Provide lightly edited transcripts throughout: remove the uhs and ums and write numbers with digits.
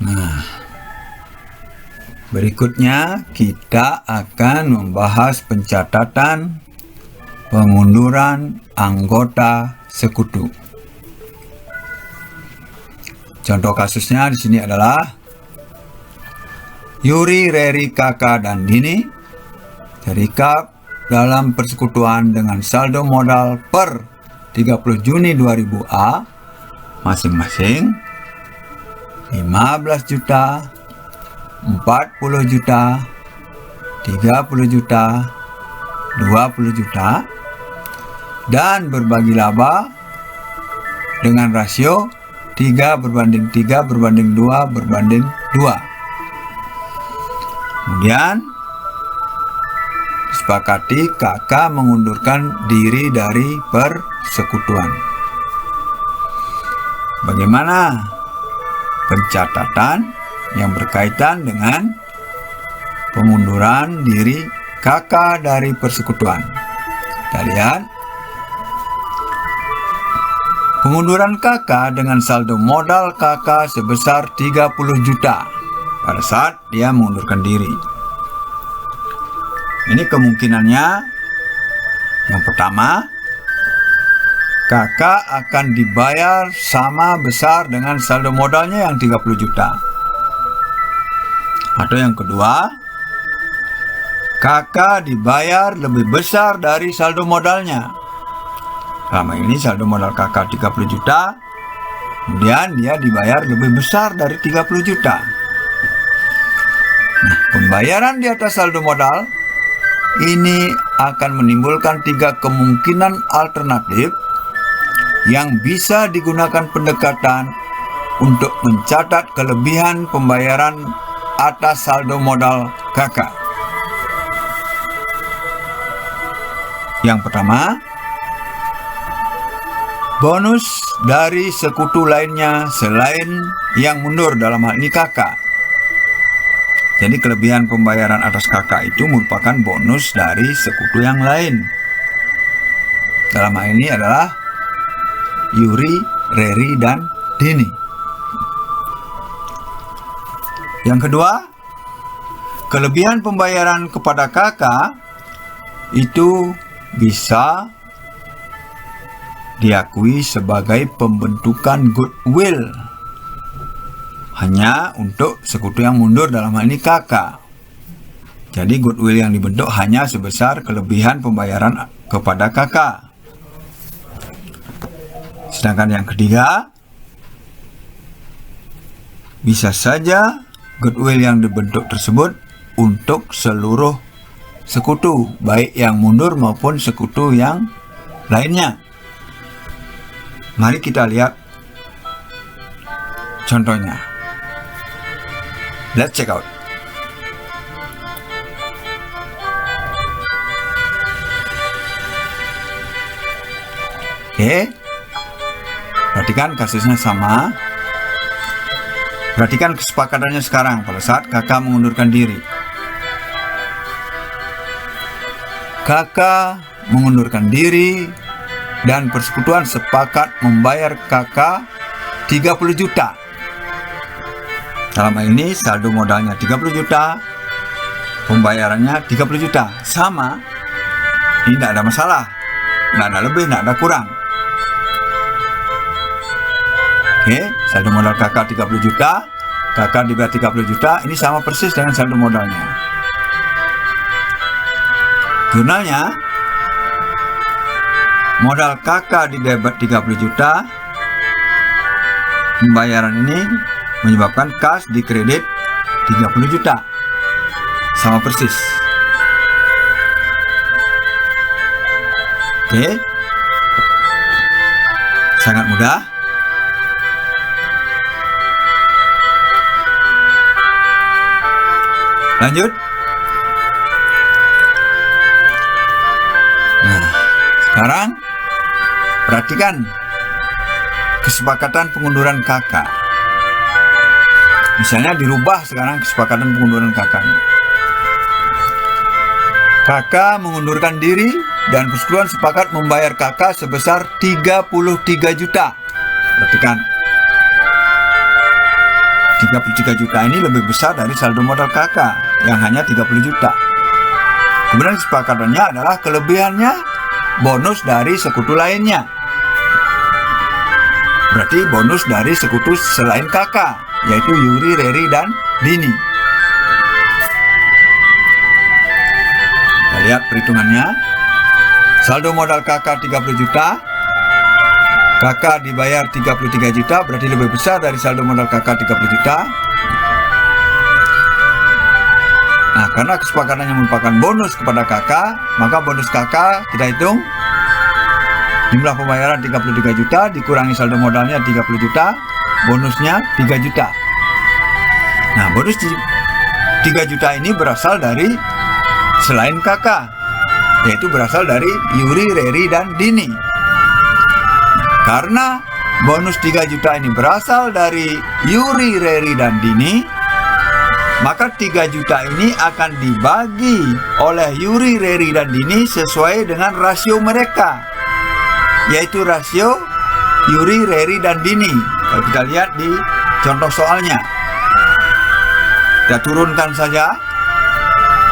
Nah, berikutnya kita akan membahas pencatatan pengunduran anggota sekutu. Contoh kasusnya di sini adalah Yuri, Reri, Kakak, dan Dini terikat dalam persekutuan dengan saldo modal per 30 Juni 2000A masing-masing 15 juta, 40 juta, 30 juta, 20 juta, dan berbagi laba dengan rasio 3:3:2:2. Kemudian disepakati kakak mengundurkan diri dari persekutuan. Bagaimana pencatatan yang berkaitan dengan pengunduran diri kakak dari persekutuan? Kita lihat. Pengunduran kakak dengan saldo modal kakak sebesar 30 juta pada saat dia mengundurkan diri. Ini kemungkinannya, yang pertama, kakak akan dibayar sama besar dengan saldo modalnya yang 30 juta. Atau yang kedua, kakak dibayar lebih besar dari saldo modalnya. Selama ini saldo modal kakak 30 juta, kemudian dia dibayar lebih besar dari 30 juta. Nah, pembayaran di atas saldo modal ini akan menimbulkan 3 kemungkinan alternatif yang bisa digunakan pendekatan untuk mencatat kelebihan pembayaran atas saldo modal kakak. Yang pertama, bonus dari sekutu lainnya selain yang mundur, dalam hal ini kakak. Jadi kelebihan pembayaran atas kakak itu merupakan bonus dari sekutu yang lain. Dalam hal ini adalah Yuri, Reri, dan Dini. Yang kedua, kelebihan pembayaran kepada kakak itu bisa diakui sebagai pembentukan goodwill hanya untuk sekutu yang mundur, dalam hal ini kakak. Jadi goodwill yang dibentuk hanya sebesar kelebihan pembayaran kepada kakak. Sedangkan yang ketiga, bisa saja goodwill yang dibentuk tersebut untuk seluruh sekutu, baik yang mundur maupun sekutu yang lainnya. Mari kita lihat contohnya. Let's check out. Oke. Perhatikan kasusnya sama. Perhatikan kesepakatannya sekarang pada saat kakak mengundurkan diri. Kakak mengundurkan diri dan persekutuan sepakat membayar kakak 30 juta. Dalam hal ini saldo modalnya 30 juta, pembayarannya 30 juta. Sama, ini tidak ada masalah. Tidak ada lebih, tidak ada kurang. Oke, saldo modal kakak 30 juta, kakak dibayar 30 juta, ini sama persis dengan saldo modalnya. Jurnalnya, modal kakak dibayar 30 juta, pembayaran ini menyebabkan kas di kredit 30 juta. Sama persis. Oke. Sangat mudah. Lanjut. Nah, sekarang perhatikan kesepakatan pengunduran kakak. Misalnya dirubah sekarang kesepakatan pengunduran kakaknya. Kakak mengundurkan diri dan persekutuan sepakat membayar kakak sebesar 33 juta. Perhatikan. 33 juta ini lebih besar dari saldo modal kakak yang hanya 30 juta. Kemudian kesepakatannya adalah kelebihannya bonus dari sekutu lainnya. Berarti bonus dari sekutu selain kakak, yaitu Yuri, Reri, dan Dini. Kita lihat perhitungannya. Saldo modal kakak 30 juta, kakak dibayar 33 juta, berarti lebih besar dari saldo modal kakak 30 juta. Nah, karena kesepakatannya merupakan bonus kepada kakak, maka bonus kakak kita hitung jumlah pembayaran 33 juta dikurangi saldo modalnya 30 juta, bonusnya 3 juta. Nah, bonus 3 juta ini berasal dari selain kakak, yaitu berasal dari Yuri, Reri, dan Dini. Karena bonus 3 juta ini berasal dari Yuri, Reri, dan Dini, maka 3 juta ini akan dibagi oleh Yuri, Reri, dan Dini sesuai dengan rasio mereka, yaitu rasio Yuri, Reri, dan Dini. Kalau kita lihat di contoh soalnya, kita turunkan saja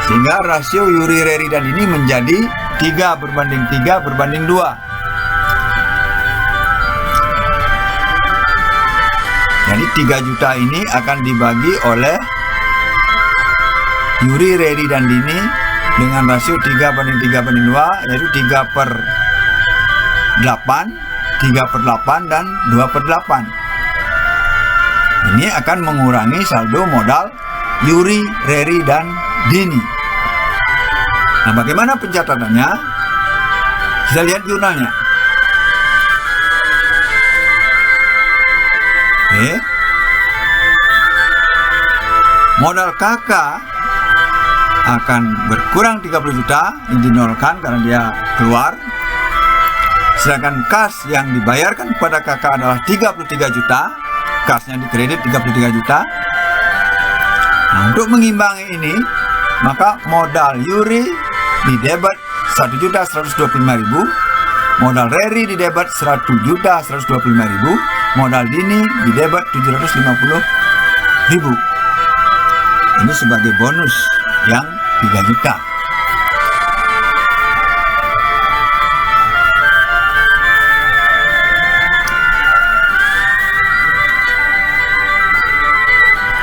sehingga rasio Yuri, Reri, dan Dini menjadi 3:3:2. Jadi 3 juta ini akan dibagi oleh Yuri, Reri, dan Dini dengan rasio 3:3:2, yaitu 3/8, 3/8, dan 2/8. Ini akan mengurangi saldo modal Yuri, Reri, dan Dini. Nah, bagaimana pencatatannya? Kita lihat jurnalnya. Oke. Modal kakak akan berkurang 30 juta, ini dinolkan karena dia keluar. Sedangkan kas yang dibayarkan kepada kakak adalah 33 juta, kasnya dikredit 33 juta. Nah, untuk mengimbangi ini, maka modal Yuri didebet 1.125.000, modal Reri didebet 1.125.000, modal Dini didebet 750.000. Ini sebagai bonus yang 3 juta.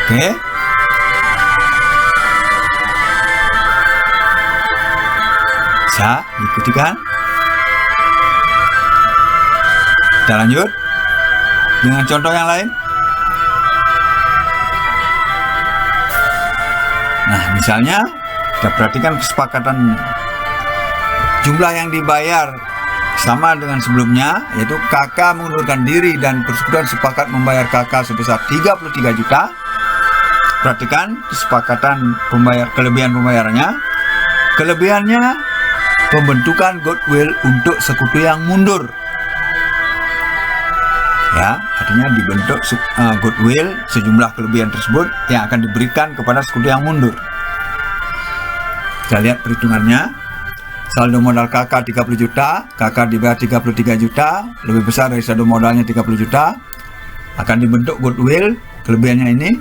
Oke. Bisa diikuti kan? Kita lanjut dengan contoh yang lain. Nah, misalnya kita perhatikan kesepakatan jumlah yang dibayar sama dengan sebelumnya, yaitu kakak mengundurkan diri dan persekutuan sepakat membayar kakak sebesar 33 juta. Perhatikan kesepakatan kelebihan pembayarannya. Kelebihannya pembentukan goodwill untuk sekutu yang mundur. Ya, artinya dibentuk goodwill sejumlah kelebihan tersebut yang akan diberikan kepada sekutu yang mundur. Kita lihat perhitungannya. Saldo modal kakak 30 juta, kakak dibayar 33 juta, lebih besar dari saldo modalnya 30 juta. Akan dibentuk goodwill kelebihannya ini,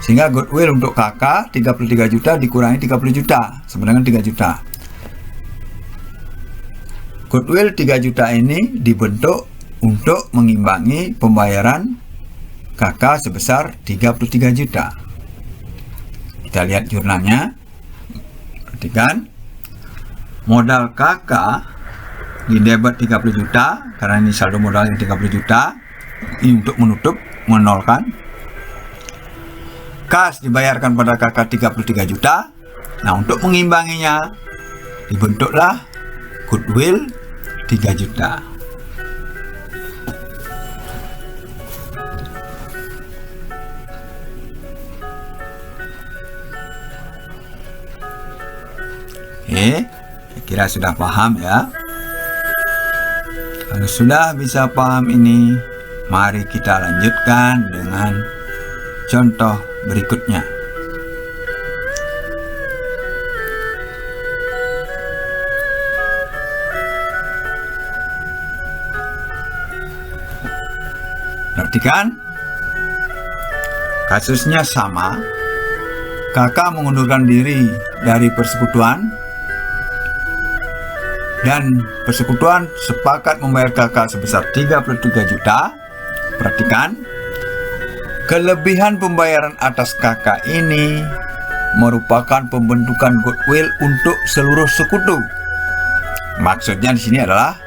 sehingga goodwill untuk kakak 33 juta dikurangi 30 juta, sama dengan 3 juta. Goodwill 3 juta ini dibentuk untuk mengimbangi pembayaran kakak sebesar 33 juta. Kita lihat jurnalnya. Perhatikan. Modal kakak didebet 30 juta, karena ini saldo modalnya 30 juta. Ini untuk menutup, menolkan. Kas dibayarkan pada kakak 33 juta. Nah, untuk mengimbanginya dibentuklah goodwill 3 juta. Oke, saya kira sudah paham ya. Kalau sudah bisa paham ini, mari kita lanjutkan dengan contoh berikutnya. Perhatikan, kasusnya sama. Kakak mengundurkan diri dari persekutuan dan persekutuan sepakat membayar kakak sebesar 33 juta. Perhatikan, kelebihan pembayaran atas kakak ini merupakan pembentukan goodwill untuk seluruh sekutu. Maksudnya di sini adalah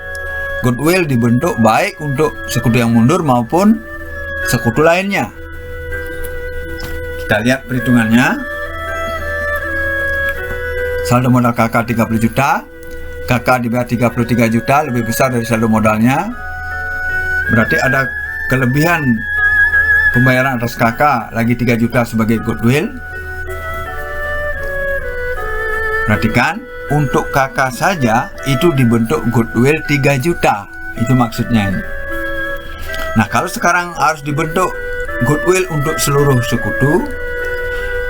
goodwill dibentuk baik untuk sekutu yang mundur maupun sekutu lainnya. Kita lihat perhitungannya. Saldo modal kakak 30 juta, kakak dibayar 33 juta, lebih besar dari saldo modalnya. Berarti ada kelebihan pembayaran atas kakak lagi 3 juta sebagai goodwill. Perhatikan, untuk kakak saja itu dibentuk goodwill 3 juta. Itu maksudnya ini. Nah, kalau sekarang harus dibentuk goodwill untuk seluruh sekutu,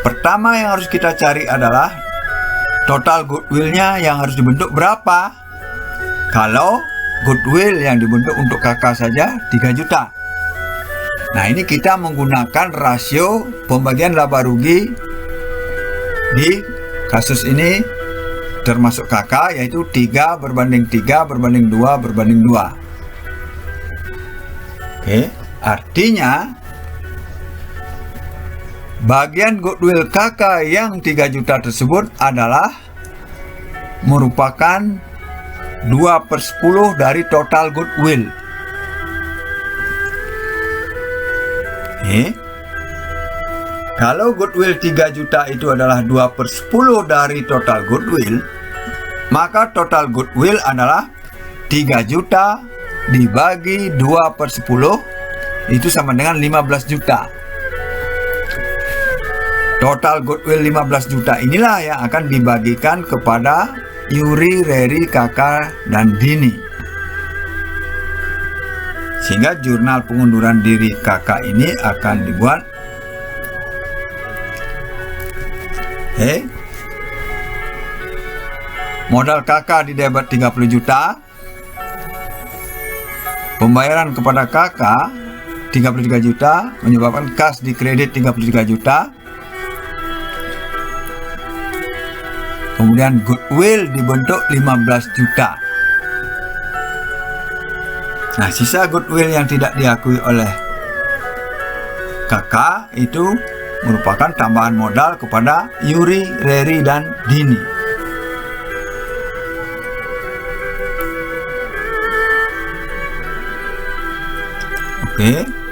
pertama yang harus kita cari adalah total goodwill-nya yang harus dibentuk berapa. Kalau goodwill yang dibentuk untuk kakak saja 3 juta. Nah, ini kita menggunakan rasio pembagian laba rugi di kasus ini termasuk kakak, yaitu 3 berbanding 3 berbanding 2 berbanding 2. Oke, artinya bagian goodwill kakak yang 3 juta tersebut adalah merupakan 2/10 dari total goodwill. Kalau goodwill 3 juta itu adalah 2/10 dari total goodwill, maka total goodwill adalah 3 juta dibagi 2/10, itu sama dengan 15 juta. Total goodwill 15 juta inilah yang akan dibagikan kepada Yuri, Reri, Kakak, dan Dini. Sehingga jurnal pengunduran diri kakak ini akan dibuat. Modal kakak di debit 30 juta. Pembayaran kepada kakak 33 juta menyebabkan kas di kredit 33 juta. Kemudian goodwill dibentuk 15 juta. Nah, sisa goodwill yang tidak diakui oleh kakak itu merupakan tambahan modal kepada Yuri, Reri, dan Dini. Oke.